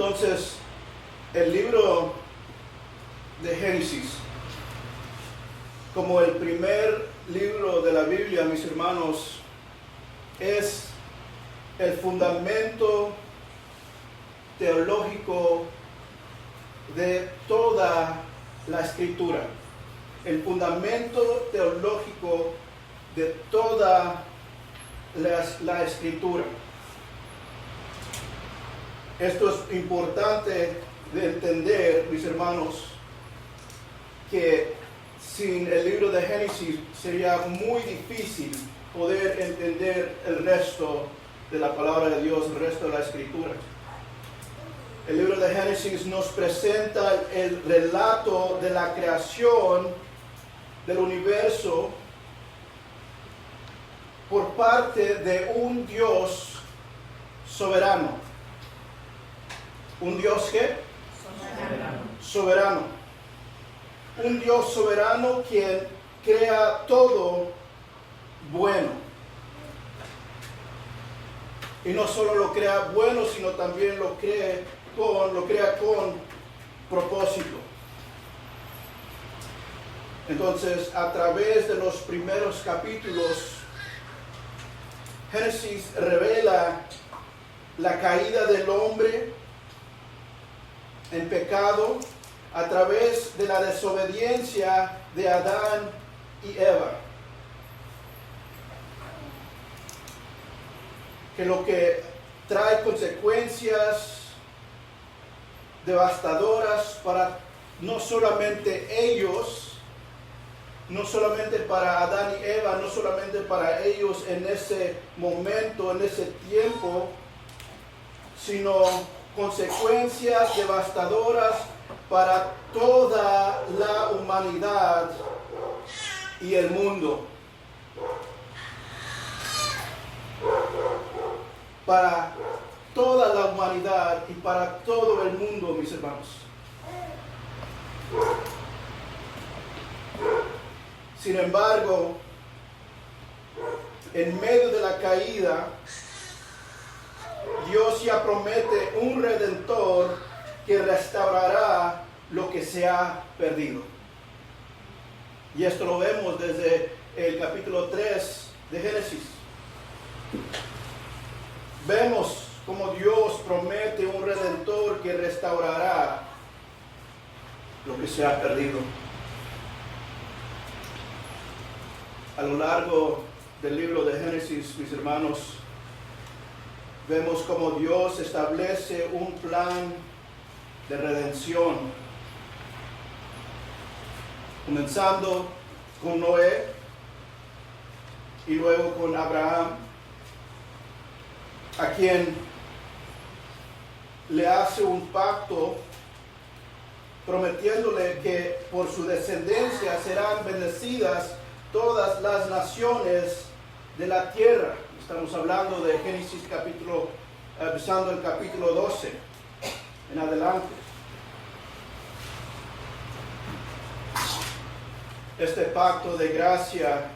Entonces, el libro de Génesis, como el primer libro de la Biblia, mis hermanos, es el fundamento teológico de toda la Escritura. El fundamento teológico de toda la Escritura. Esto es importante de entender, mis hermanos, que sin el libro de Génesis sería muy difícil poder entender el resto de la palabra de Dios, el resto de la Escritura. El libro de Génesis nos presenta el relato de la creación del universo por parte de un Dios soberano. ¿Un Dios qué? Soberano. Un Dios soberano quien crea todo bueno. Y no solo lo crea bueno, sino también lo crea con propósito. Entonces, a través de los primeros capítulos, Génesis revela la caída del hombre en pecado a través de la desobediencia de Adán y Eva. Que lo que trae consecuencias devastadoras para no solamente ellos, no solamente para Adán y Eva, no solamente para ellos en ese momento, en ese tiempo, sino consecuencias devastadoras para toda la humanidad y el mundo. Para toda la humanidad y para todo el mundo, mis hermanos. Sin embargo, en medio de la caída, Dios ya promete un redentor que restaurará lo que se ha perdido. Y esto lo vemos desde el capítulo 3 de Génesis. Vemos como Dios promete un redentor que restaurará lo que se ha perdido. A lo largo del libro de Génesis, mis hermanos, vemos como Dios establece un plan de redención, comenzando con Noé y luego con Abraham, a quien le hace un pacto prometiéndole que por su descendencia serán bendecidas todas las naciones de la tierra. Estamos hablando de Génesis empezando el capítulo 12 en adelante. Este pacto de gracia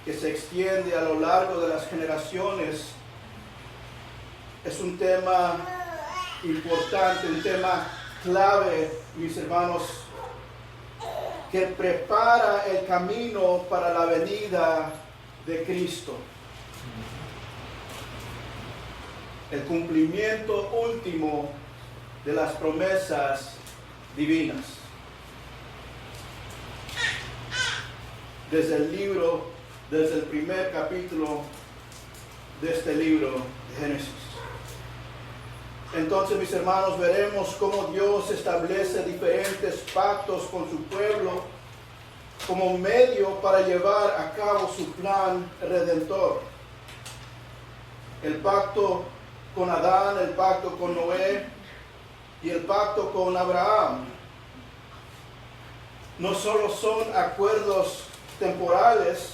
que se extiende a lo largo de las generaciones es un tema importante, un tema clave, mis hermanos, que prepara el camino para la venida de Cristo. El cumplimiento último de las promesas divinas. Desde el primer capítulo de este libro de Génesis. Entonces, mis hermanos, veremos cómo Dios establece diferentes pactos con su pueblo como medio para llevar a cabo su plan redentor. El pacto con Adán, el pacto con Noé y el pacto con Abraham no solo son acuerdos temporales,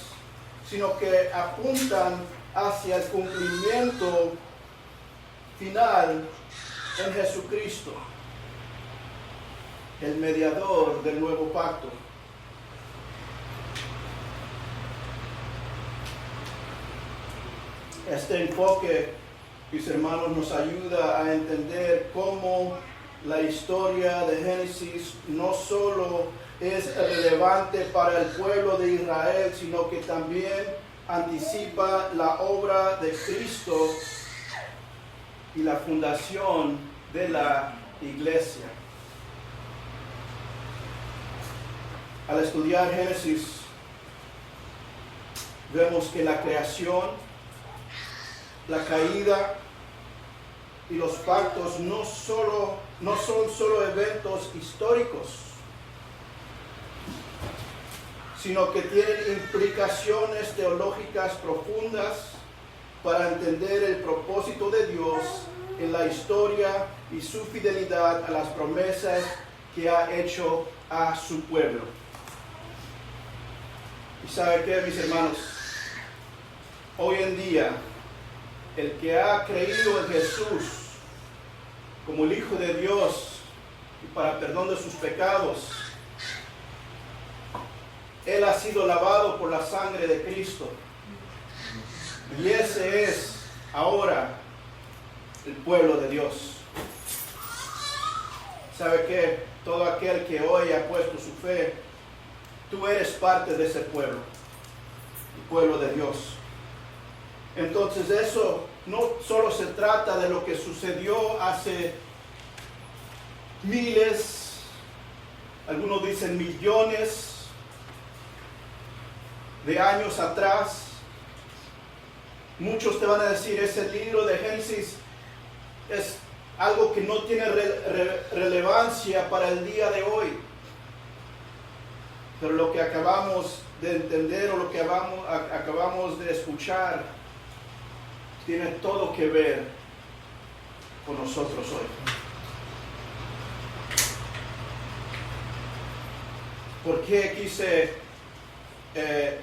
sino que apuntan hacia el cumplimiento final en Jesucristo, el mediador del nuevo pacto. Este enfoque mis hermanos, nos ayuda a entender cómo la historia de Génesis no solo es relevante para el pueblo de Israel, sino que también anticipa la obra de Cristo y la fundación de la iglesia. Al estudiar Génesis, vemos que la creación, la caída y los pactos no son solo eventos históricos, sino que tienen implicaciones teológicas profundas para entender el propósito de Dios en la historia y su fidelidad a las promesas que ha hecho a su pueblo. ¿Y sabe qué, mis hermanos? Hoy en día, el que ha creído en Jesús como el Hijo de Dios y para perdón de sus pecados, Él ha sido lavado por la sangre de Cristo. Y ese es ahora el pueblo de Dios. ¿Sabe qué? Todo aquel que hoy ha puesto su fe, tú eres parte de ese pueblo, el pueblo de Dios. Entonces eso no solo se trata de lo que sucedió hace miles, algunos dicen millones de años atrás. Muchos te van a decir, ese libro de Génesis es algo que no tiene relevancia para el día de hoy. Pero lo que acabamos de entender o lo que acabamos de escuchar tiene todo que ver con nosotros hoy. ¿Por qué quise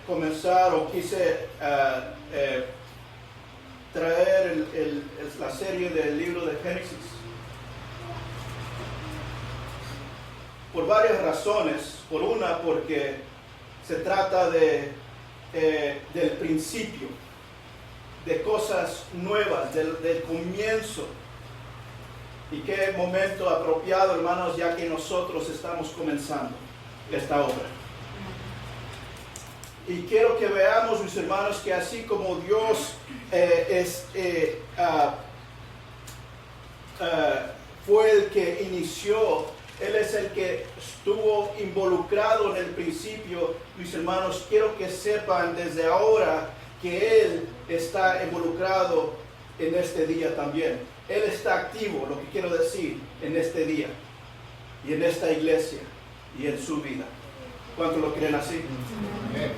comenzar o quise traer la serie del libro de Génesis? Por varias razones. Por una, porque se trata del principio, de cosas nuevas, del comienzo. Y qué momento apropiado, hermanos, ya que nosotros estamos comenzando esta obra. Y quiero que veamos, mis hermanos, que así como Dios fue el que inició, Él es el que estuvo involucrado en el principio, mis hermanos, quiero que sepan desde ahora que Él está involucrado en este día también. Él está activo, lo que quiero decir, en este día y en esta iglesia y en su vida. ¿Cuántos lo creen así? Amén.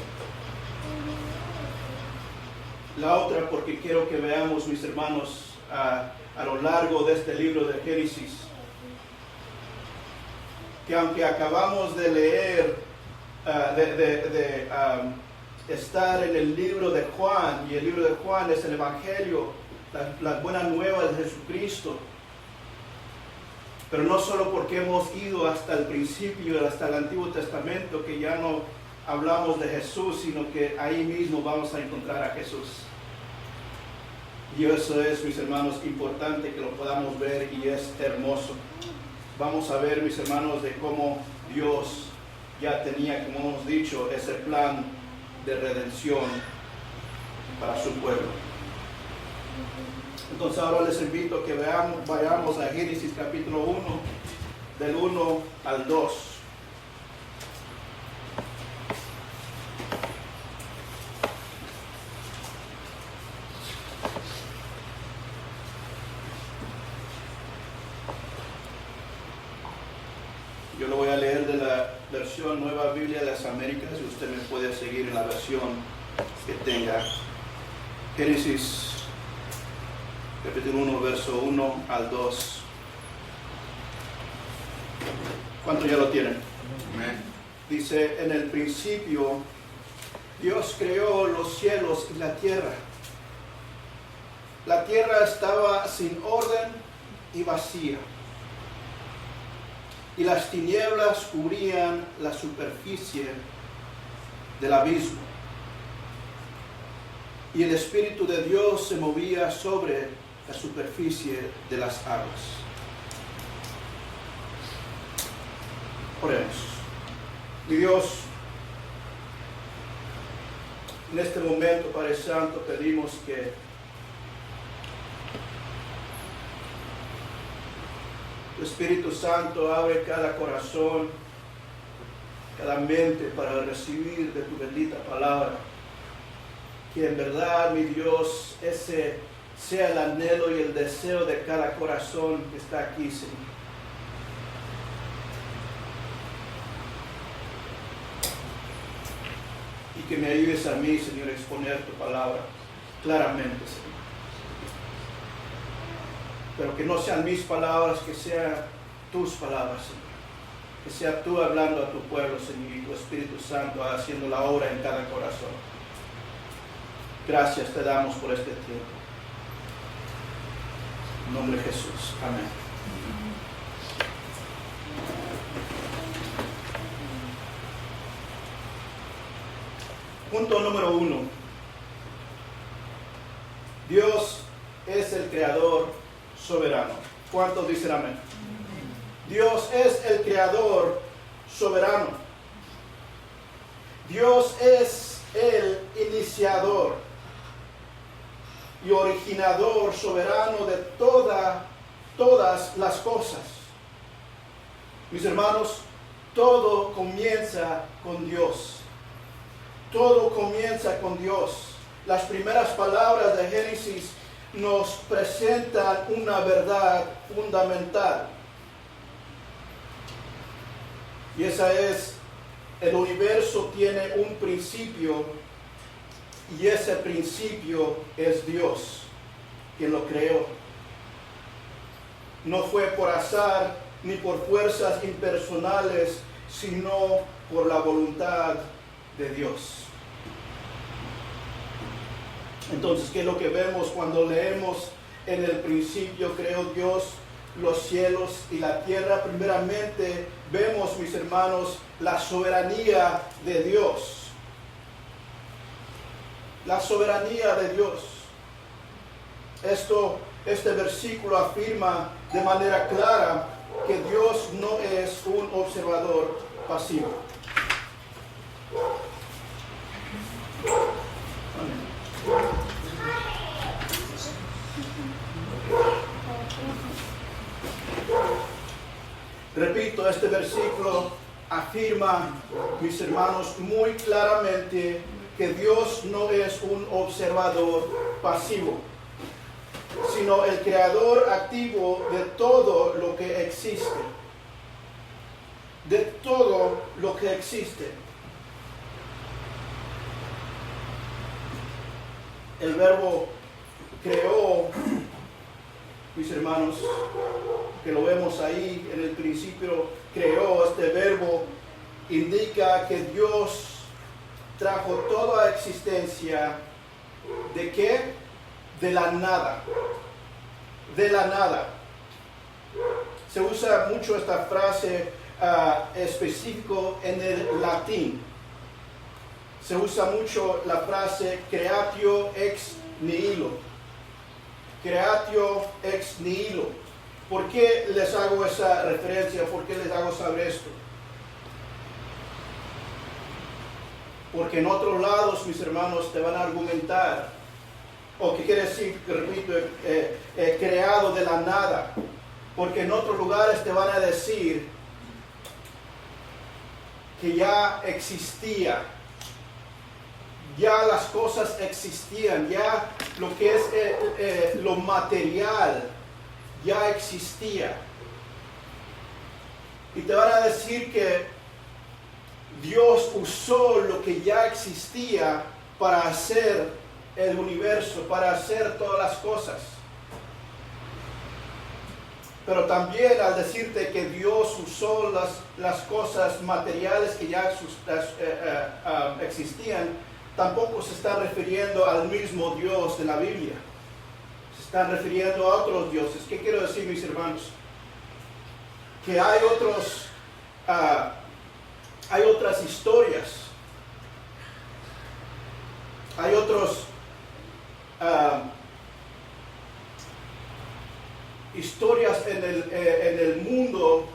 La otra, porque quiero que veamos, mis hermanos, a lo largo de este libro de Génesis, que aunque acabamos de leer, estar en el libro de Juan, y el libro de Juan es el Evangelio, las buenas nuevas de Jesucristo, pero no solo porque hemos ido hasta el principio, hasta el Antiguo Testamento, que ya no hablamos de Jesús, sino que ahí mismo vamos a encontrar a Jesús. Y eso es, mis hermanos, importante que lo podamos ver y es hermoso. Vamos a ver, mis hermanos, de cómo Dios ya tenía, como hemos dicho, ese plan de redención para su pueblo. Entonces ahora les invito a que vayamos a Génesis capítulo 1, del 1 al 2. Yo lo voy a leer de la versión Nueva Biblia de las Américas y usted me puede seguir en la versión que tenga. Génesis capítulo 1, verso 1 al 2. ¿Cuántos ya lo tienen? Amén. Dice, en el principio Dios creó los cielos y la tierra. La tierra estaba sin orden y vacía, y las tinieblas cubrían la superficie del abismo. Y el Espíritu de Dios se movía sobre la superficie de las aguas. Oremos. Mi Dios, en este momento, Padre Santo, pedimos que tu Espíritu Santo abre cada corazón, cada mente para recibir de tu bendita palabra. Que en verdad, mi Dios, ese sea el anhelo y el deseo de cada corazón que está aquí, Señor. Y que me ayudes a mí, Señor, a exponer tu palabra claramente, Señor. Pero que no sean mis palabras, que sean tus palabras, Señor. Que sea tú hablando a tu pueblo, Señor, y tu Espíritu Santo haciendo la obra en cada corazón. Gracias te damos por este tiempo. En nombre de Jesús. Amén. Punto número 1. Dios es el creador soberano. ¿Cuántos dicen amén? Dios es el creador soberano. Dios es el iniciador y originador soberano de todas las cosas. Mis hermanos, todo comienza con Dios. Todo comienza con Dios. Las primeras palabras de Génesis nos presentan una verdad fundamental. Y esa es, el universo tiene un principio y ese principio es Dios, quien lo creó. No fue por azar ni por fuerzas impersonales, sino por la voluntad de Dios. Entonces, ¿qué es lo que vemos cuando leemos en el principio creó Dios los cielos y la tierra? Primeramente vemos, mis hermanos, la soberanía de Dios. La soberanía de Dios. Este versículo afirma de manera clara que Dios no es un observador pasivo. Repito, este versículo afirma, mis hermanos, muy claramente que Dios no es un observador pasivo, sino el creador activo de todo lo que existe. De todo lo que existe. El verbo creó, mis hermanos, que lo vemos ahí en el principio, creó. Este verbo indica que Dios trajo toda existencia. ¿De qué? De la nada. De la nada. Se usa mucho esta frase específico en el latín. Se usa mucho la frase creatio ex nihilo. Creatio ex nihilo. ¿Por qué les hago esa referencia? ¿Por qué les hago saber esto? Porque en otros lados, mis hermanos, te van a argumentar, o qué quiere decir, repito, creado de la nada. Porque en otros lugares te van a decir que ya existía. Ya las cosas existían, ya lo que es lo material ya existía. Y te van a decir que Dios usó lo que ya existía para hacer el universo, para hacer todas las cosas. Pero también al decirte que Dios usó las cosas materiales que ya existían, tampoco se está refiriendo al mismo Dios de la Biblia. Se están refiriendo a otros dioses. ¿Qué quiero decir, mis hermanos? Que hay otras historias. historias en el mundo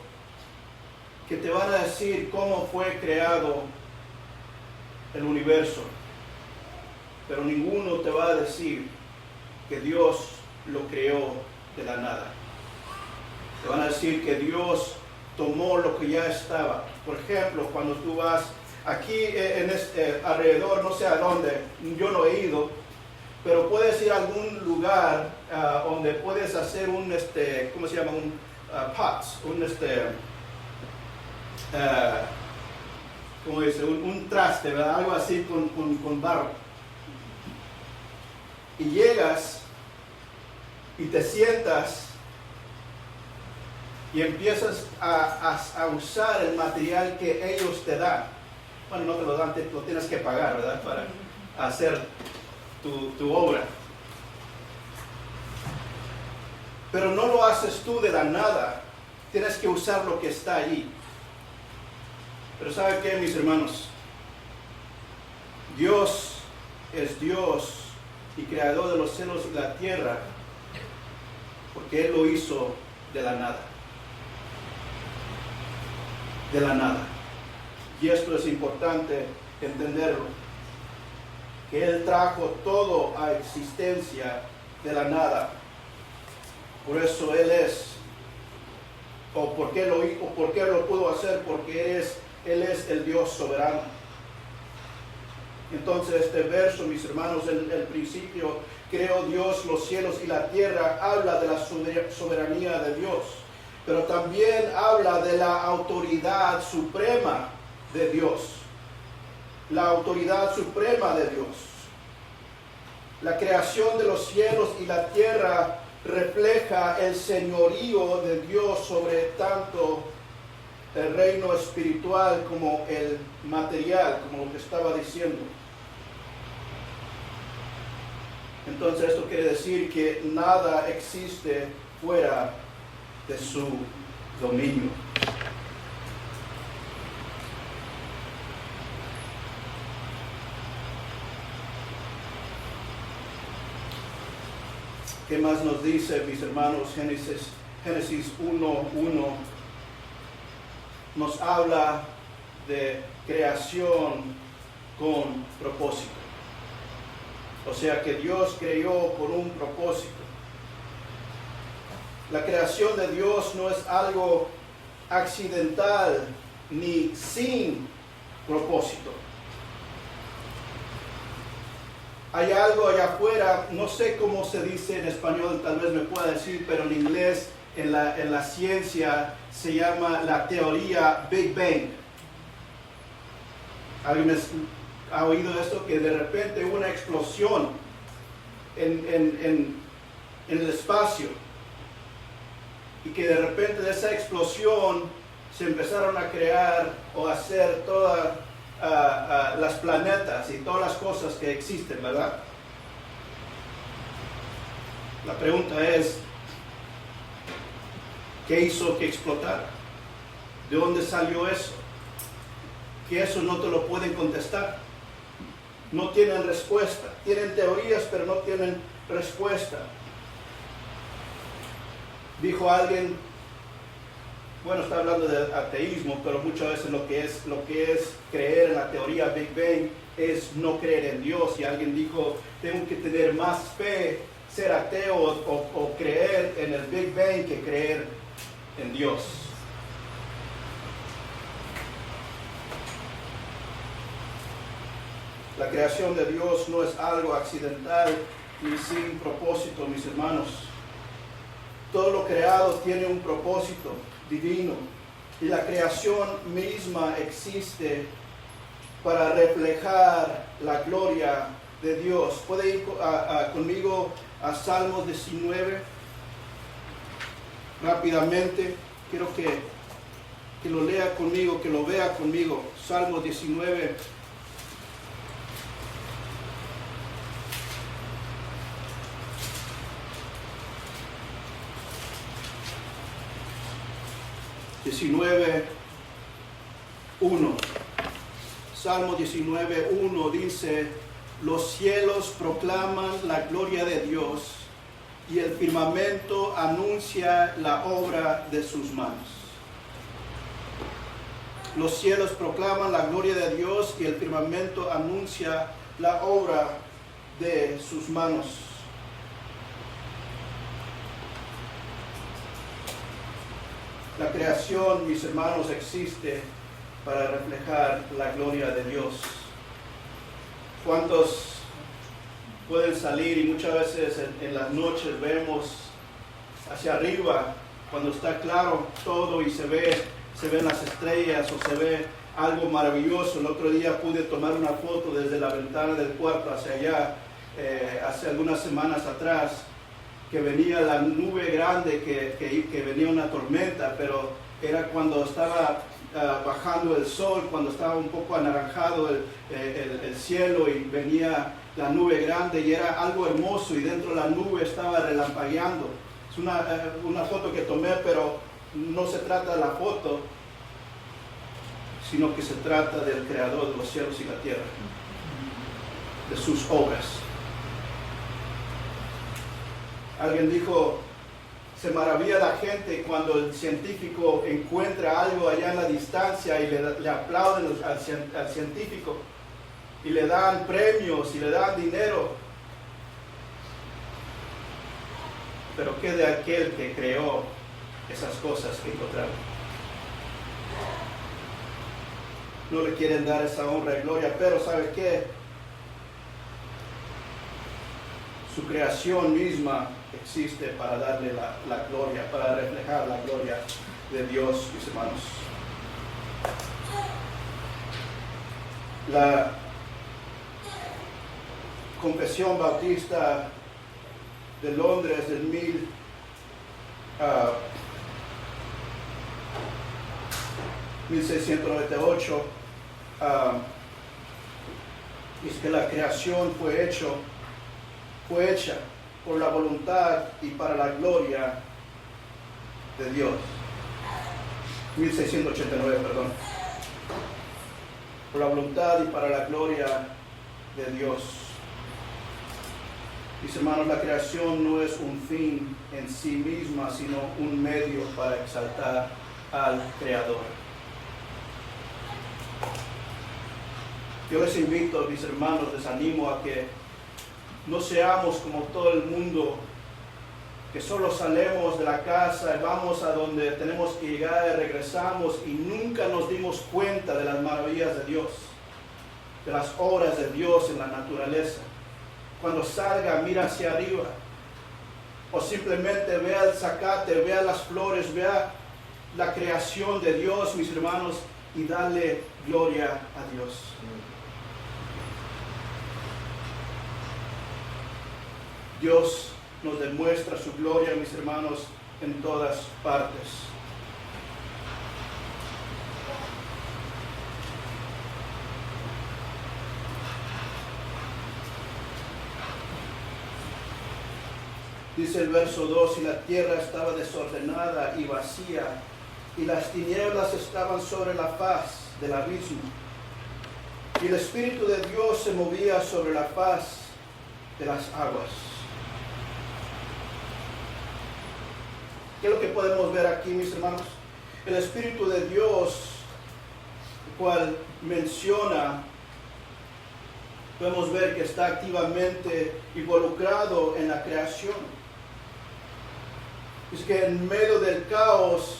que te van a decir cómo fue creado el universo, pero ninguno te va a decir que Dios lo creó de la nada. Te van a decir que Dios tomó lo que ya estaba. Por ejemplo, cuando tú vas aquí en alrededor, no sé a dónde, yo no he ido, pero puedes ir a algún lugar donde puedes hacer un, ¿cómo se llama? Un pots, ¿cómo dice? Un traste, ¿verdad? Algo así con barro. Y llegas y te sientas y empiezas a usar el material que ellos te dan. Bueno, no te lo dan, lo tienes que pagar, ¿verdad? Para hacer tu obra. Pero no lo haces tú de la nada. Tienes que usar lo que está allí. Pero ¿sabe qué, mis hermanos? Dios es Dios y creador de los cielos y la tierra, porque Él lo hizo de la nada. De la nada. Y esto es importante entenderlo, que Él trajo todo a existencia de la nada. Por eso Él es, o por qué lo pudo hacer, porque Él es el Dios soberano. Entonces este verso, mis hermanos, el principio, creó Dios los cielos y la tierra, habla de la soberanía de Dios, pero también habla de la autoridad suprema de Dios. La autoridad suprema de Dios. La creación de los cielos y la tierra refleja el señorío de Dios sobre tanto el reino espiritual como el material, como lo que estaba diciendo. Entonces esto quiere decir que nada existe fuera de su dominio. ¿Qué más nos dice, mis hermanos? Génesis 1:1 nos habla de creación con propósito. O sea que Dios creó por un propósito. La creación de Dios no es algo accidental ni sin propósito. Hay algo allá afuera, no sé cómo se dice en español, tal vez me pueda decir, pero en inglés, en la ciencia, se llama la teoría Big Bang. ¿Alguien ha oído esto? Que de repente hubo una explosión en el espacio. Y que de repente de esa explosión se empezaron a crear o a hacer todas las planetas y todas las cosas que existen, ¿verdad? La pregunta es, ¿qué hizo que explotara? ¿De dónde salió eso? Que eso no te lo pueden contestar. No tienen respuesta. Tienen teorías, pero no tienen respuesta. Dijo alguien, bueno, está hablando de ateísmo, pero muchas veces lo que es creer en la teoría Big Bang es no creer en Dios. Y alguien dijo, tengo que tener más fe, ser ateo o creer en el Big Bang que creer en Dios. La creación de Dios no es algo accidental ni sin propósito, mis hermanos. Todo lo creado tiene un propósito divino y la creación misma existe para reflejar la gloria de Dios. ¿Puede ir conmigo a Salmos 19? Rápidamente, quiero que lo lea conmigo, que lo vea conmigo. Salmos 19. Salmo 19:1 dice: los cielos proclaman la gloria de Dios y el firmamento anuncia la obra de sus manos. Los cielos proclaman la gloria de Dios y el firmamento anuncia la obra de sus manos. La creación, mis hermanos, existe para reflejar la gloria de Dios. ¿Cuántos pueden salir y muchas veces en las noches vemos hacia arriba cuando está claro todo y se ven las estrellas o se ve algo maravilloso? El otro día pude tomar una foto desde la ventana del cuarto hacia allá, hace algunas semanas atrás, que venía la nube grande, que venía una tormenta, pero era cuando estaba bajando el sol, cuando estaba un poco anaranjado el cielo y venía la nube grande y era algo hermoso y dentro de la nube estaba relampagueando. Es una foto que tomé, pero no se trata de la foto, sino que se trata del Creador de los cielos y la tierra, de sus obras. Alguien dijo, se maravilla la gente cuando el científico encuentra algo allá en la distancia y le aplauden al científico y le dan premios y le dan dinero. Pero ¿qué de aquel que creó esas cosas que encontraron? No le quieren dar esa honra y gloria, pero ¿sabe qué? Su creación misma existe para darle la gloria, para reflejar la gloria de Dios, mis hermanos. La Confesión Bautista de Londres del 1698 dice que la creación fue hecha por la voluntad y para la gloria de Dios. 1689, perdón. Por la voluntad y para la gloria de Dios. Mis hermanos, la creación no es un fin en sí misma, sino un medio para exaltar al Creador. Yo les invito, mis hermanos, les animo a que no seamos como todo el mundo, que solo salemos de la casa y vamos a donde tenemos que llegar y regresamos y nunca nos dimos cuenta de las maravillas de Dios, de las obras de Dios en la naturaleza. Cuando salga, mira hacia arriba, o simplemente vea el zacate, vea las flores, vea la creación de Dios, mis hermanos, y dale gloria a Dios. Dios nos demuestra su gloria, mis hermanos, en todas partes. Dice el verso 2, y la tierra estaba desordenada y vacía, y las tinieblas estaban sobre la faz del abismo. Y el Espíritu de Dios se movía sobre la faz de las aguas. ¿Qué es lo que podemos ver aquí, mis hermanos? El Espíritu de Dios, el cual menciona, podemos ver que está activamente involucrado en la creación. Es que en medio del caos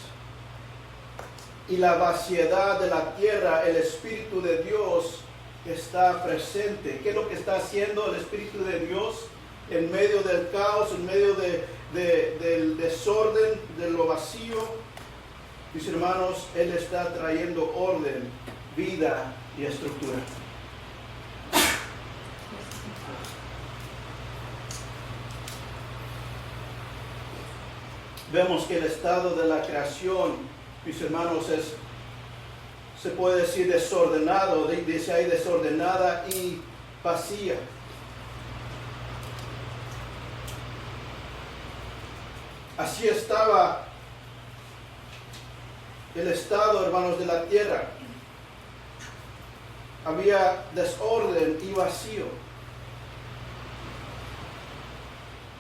y la vaciedad de la tierra, el Espíritu de Dios está presente. ¿Qué es lo que está haciendo el Espíritu de Dios en medio del caos, en medio del desorden, de lo vacío? Mis hermanos, Él está trayendo orden, vida y estructura. Vemos que el estado de la creación, mis hermanos, se puede decir desordenado, dice ahí desordenada y vacía. Así estaba el estado, hermanos, de la tierra. Había desorden y vacío.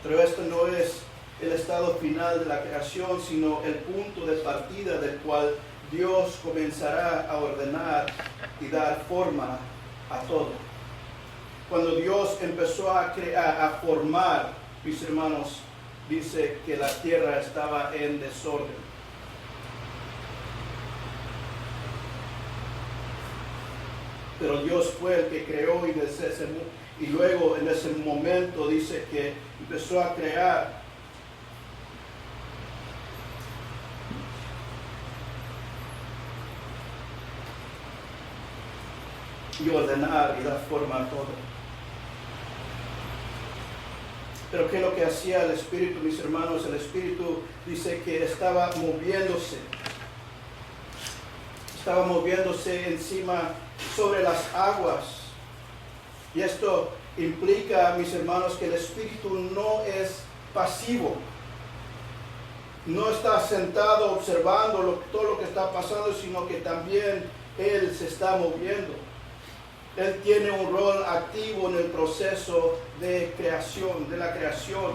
Pero esto no es el estado final de la creación, sino el punto de partida del cual Dios comenzará a ordenar y dar forma a todo. Cuando Dios empezó a formar, mis hermanos, dice que la tierra estaba en desorden. Pero Dios fue el que creó y luego en ese momento dice que empezó a crear. Y ordenar y dar forma a todo. Pero ¿qué es lo que hacía el Espíritu, mis hermanos? El Espíritu dice que estaba moviéndose. Estaba moviéndose encima sobre las aguas. Y esto implica, mis hermanos, que el Espíritu no es pasivo. No está sentado observando todo lo que está pasando, sino que también Él se está moviendo. Él tiene un rol activo en el proceso de creación, de la creación.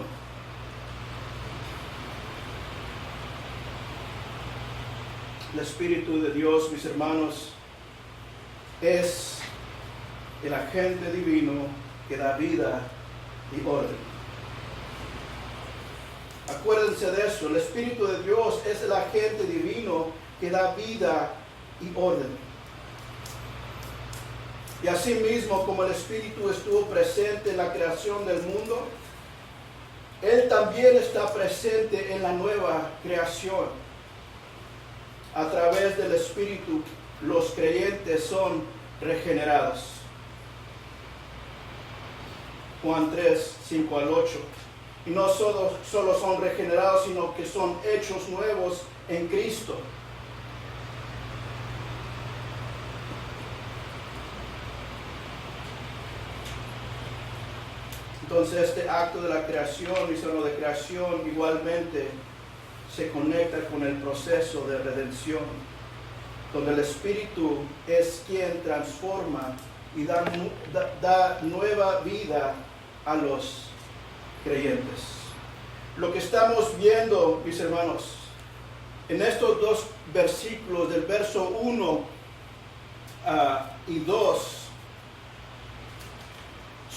El Espíritu de Dios, mis hermanos, es el agente divino que da vida y orden. Acuérdense de eso, el Espíritu de Dios es el agente divino que da vida y orden. Y así mismo como el Espíritu estuvo presente en la creación del mundo, Él también está presente en la nueva creación. A través del Espíritu, los creyentes son regenerados. Juan 3, 5 al 8. Y no solo son regenerados, sino que son hechos nuevos en Cristo. Entonces este acto de la creación, mis hermanos, de creación igualmente se conecta con el proceso de redención, donde el Espíritu es quien transforma y da nueva vida a los creyentes. Lo que estamos viendo, mis hermanos, en estos dos versículos, del verso 1 y 2,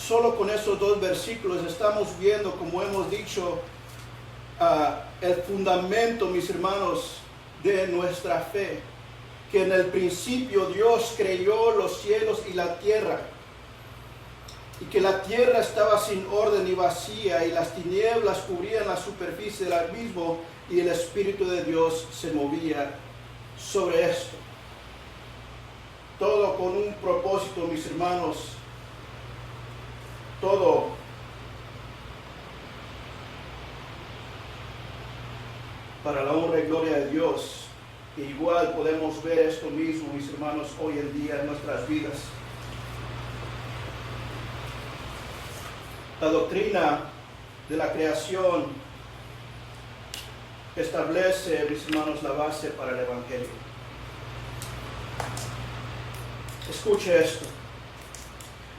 solo con esos dos versículos estamos viendo, como hemos dicho, el fundamento, mis hermanos, de nuestra fe. Que en el principio Dios creó los cielos y la tierra. Y que la tierra estaba sin orden y vacía, y las tinieblas cubrían la superficie del abismo, y el Espíritu de Dios se movía sobre esto. Todo con un propósito, mis hermanos. Todo para la honra y gloria de Dios. E igual podemos ver esto mismo, mis hermanos, hoy en día en nuestras vidas. La doctrina de la creación establece, mis hermanos, la base para el Evangelio. Escuche esto.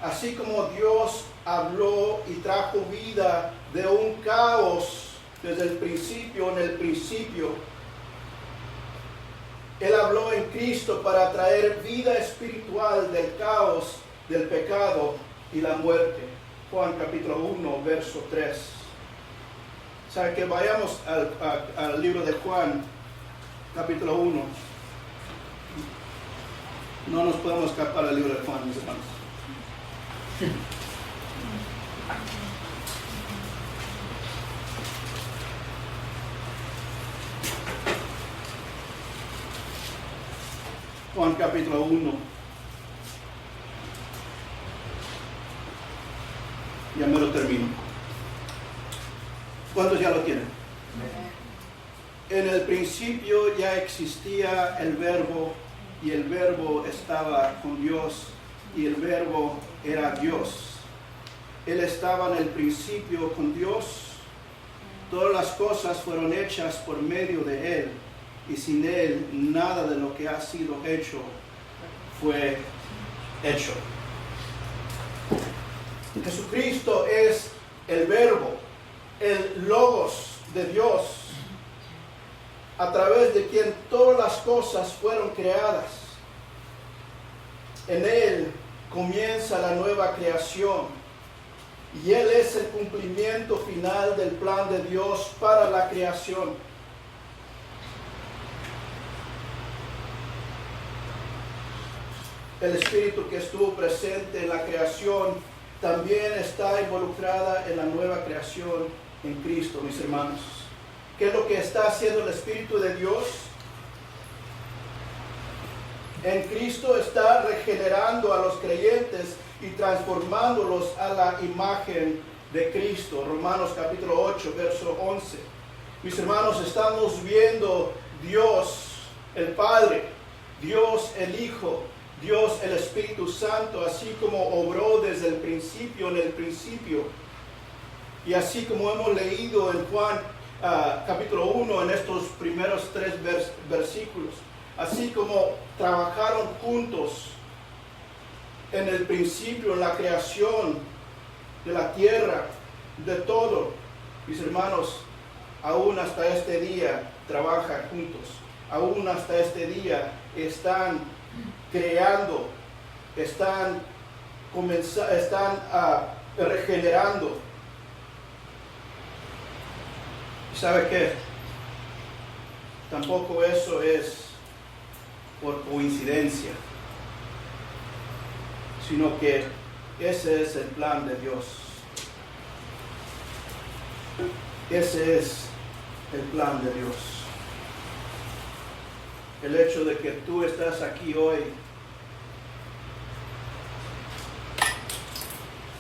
Así como Dios habló y trajo vida de un caos desde el principio, en el principio, Él habló en Cristo para traer vida espiritual del caos, del pecado y la muerte. Juan capítulo 1, verso 3. O sea, que vayamos al libro de Juan, capítulo 1. No nos podemos escapar del libro de Juan, mis hermanos. Juan capítulo 1. Ya me lo termino. ¿Cuántos ya lo tienen? En el principio ya existía el Verbo, y el Verbo estaba con Dios, y el Verbo era Dios. Él estaba en el principio con Dios. Todas las cosas fueron hechas por medio de Él, y sin Él nada de lo que ha sido hecho fue hecho. Jesucristo es el Verbo. el Logos de Dios, a través de quien todas las cosas fueron creadas. En Él comienza la nueva creación y Él es el cumplimiento final del plan de Dios para la creación. El Espíritu que estuvo presente en la creación también está involucrada en la nueva creación en Cristo, mis hermanos. ¿Qué es lo que está haciendo el Espíritu de Dios? En Cristo está regenerando a los creyentes y transformándolos a la imagen de Cristo. Romanos capítulo 8, verso 11. Mis hermanos, estamos viendo Dios el Padre, Dios el Hijo, Dios el Espíritu Santo, así como obró desde el principio, en el principio. Y así como hemos leído en Juan capítulo 1, en estos primeros 3 versículos. Así como trabajaron juntos en el principio, en la creación de la tierra, de todo. Mis hermanos, aún hasta este día trabajan juntos. Aún hasta este día están creando, están regenerando. ¿Y sabe qué? Tampoco eso es por coincidencia, sino que ese es el plan de Dios. Ese es el plan de Dios. El hecho de que tú estás aquí hoy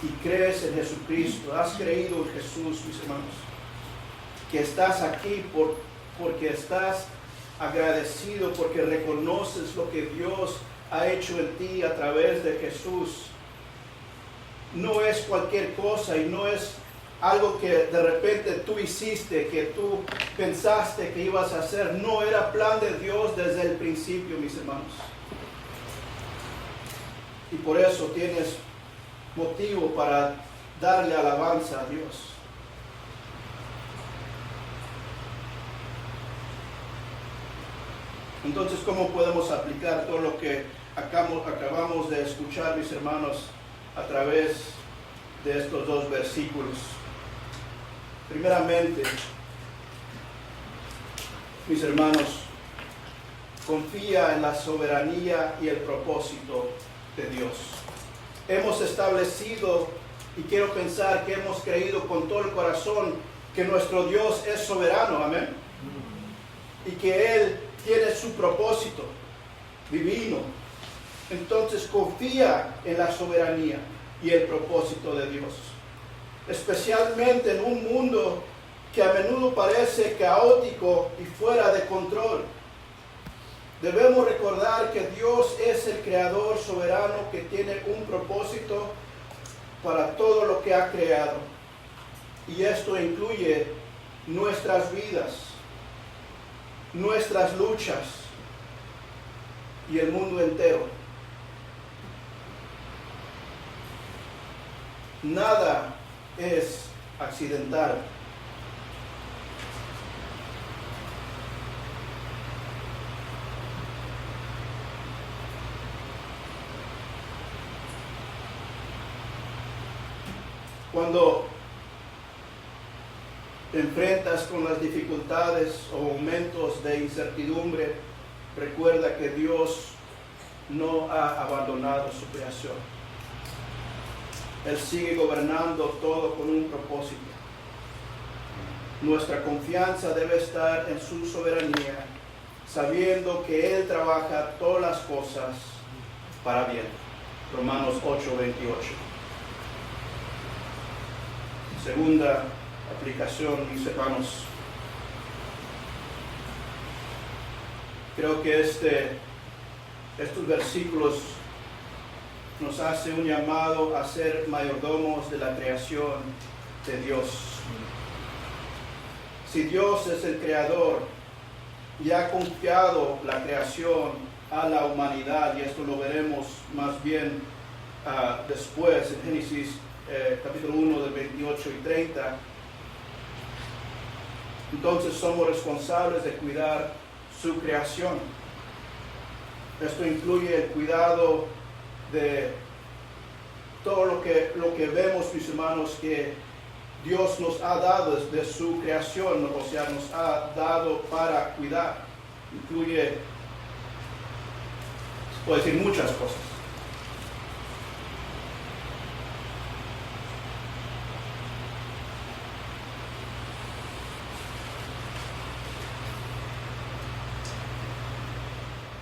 y crees en Jesucristo, has creído en Jesús, mis hermanos, que estás aquí porque estás agradecido, porque reconoces lo que Dios ha hecho en ti a través de Jesús. No es cualquier cosa y no es algo que de repente tú hiciste, que tú pensaste que ibas a hacer. No, era plan de Dios desde el principio, mis hermanos. Y por eso tienes motivo para darle alabanza a Dios. Entonces, ¿cómo podemos aplicar todo lo que acabamos de escuchar, mis hermanos, a través de estos 2 versículos? Primeramente, mis hermanos, confía en la soberanía y el propósito de Dios. Hemos establecido, y quiero pensar que hemos creído con todo el corazón, que nuestro Dios es soberano, amén, y que Él tiene su propósito divino. Entonces confía en la soberanía y el propósito de Dios, especialmente en un mundo que a menudo parece caótico y fuera de control. Debemos recordar que Dios es el creador soberano que tiene un propósito para todo lo que ha creado, y esto incluye nuestras vidas, nuestras luchas y el mundo entero. Nada es accidental. Cuando te enfrentas con las dificultades o momentos de incertidumbre, recuerda que Dios no ha abandonado su creación. Él sigue gobernando todo con un propósito. Nuestra confianza debe estar en su soberanía, sabiendo que Él trabaja todas las cosas para bien. Romanos 8:28. Segunda aplicación, mis hermanos. Creo que estos versículos nos hace un llamado a ser mayordomos de la creación de Dios. Si Dios es el creador y ha confiado la creación a la humanidad, y esto lo veremos más bien después en Génesis capítulo 1 del 28 y 30, Entonces somos responsables de cuidar su creación. Esto incluye el cuidado de todo lo que vemos, mis hermanos, que Dios nos ha dado de su creación, o sea, nos ha dado para cuidar. Incluye, se puede decir, muchas cosas.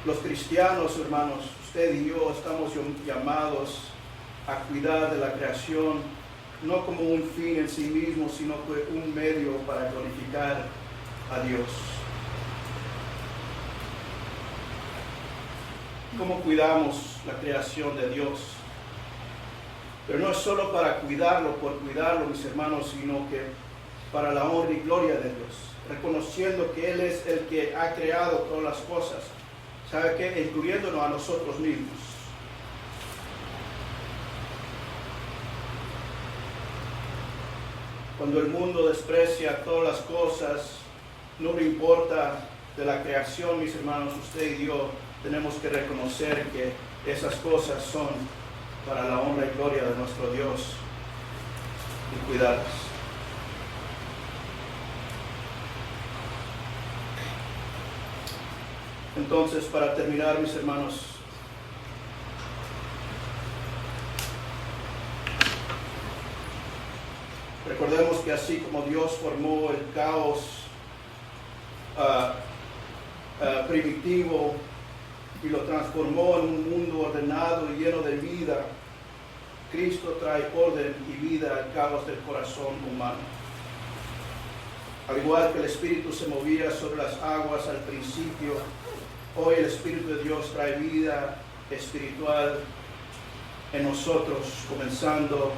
Los cristianos, hermanos, usted y yo estamos llamados a cuidar de la creación, no como un fin en sí mismo, sino como un medio para glorificar a Dios. ¿Cómo cuidamos la creación de Dios? Pero no es solo para cuidarlo, por cuidarlo, mis hermanos, sino que para la honra y gloria de Dios, reconociendo que Él es el que ha creado todas las cosas. ¿Sabe qué? Incluyéndonos a nosotros mismos. Cuando el mundo desprecia todas las cosas, no le importa de la creación, mis hermanos, usted y yo tenemos que reconocer que esas cosas son para la honra y gloria de nuestro Dios y cuidarlas. Entonces, para terminar, mis hermanos, recordemos que así como Dios formó el caos primitivo y lo transformó en un mundo ordenado y lleno de vida, Cristo trae orden y vida al caos del corazón humano. Al igual que el Espíritu se movía sobre las aguas al principio, hoy el Espíritu de Dios trae vida espiritual en nosotros, comenzando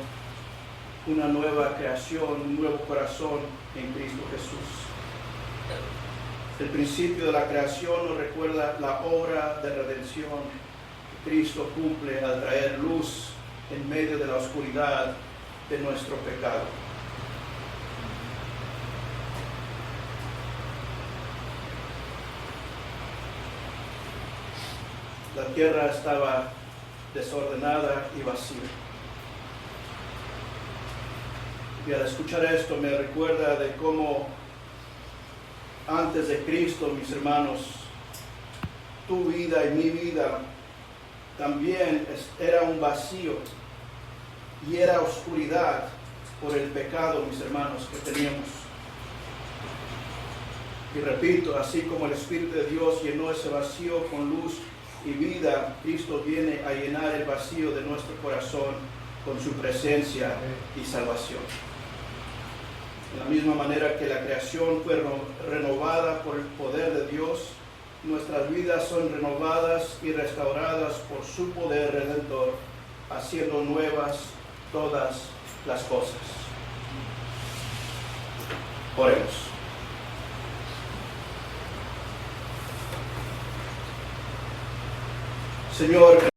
una nueva creación, un nuevo corazón en Cristo Jesús. El principio de la creación nos recuerda la obra de redención que Cristo cumple al traer luz en medio de la oscuridad de nuestro pecado. La tierra estaba desordenada y vacía. Y al escuchar esto me recuerda de cómo antes de Cristo, mis hermanos, tu vida y mi vida también era un vacío y era oscuridad por el pecado, mis hermanos, que teníamos. Y repito, así como el Espíritu de Dios llenó ese vacío con luz y vida, Cristo viene a llenar el vacío de nuestro corazón con su presencia y salvación. De la misma manera que la creación fue renovada por el poder de Dios, nuestras vidas son renovadas y restauradas por su poder redentor, haciendo nuevas todas las cosas. Oremos. Señor,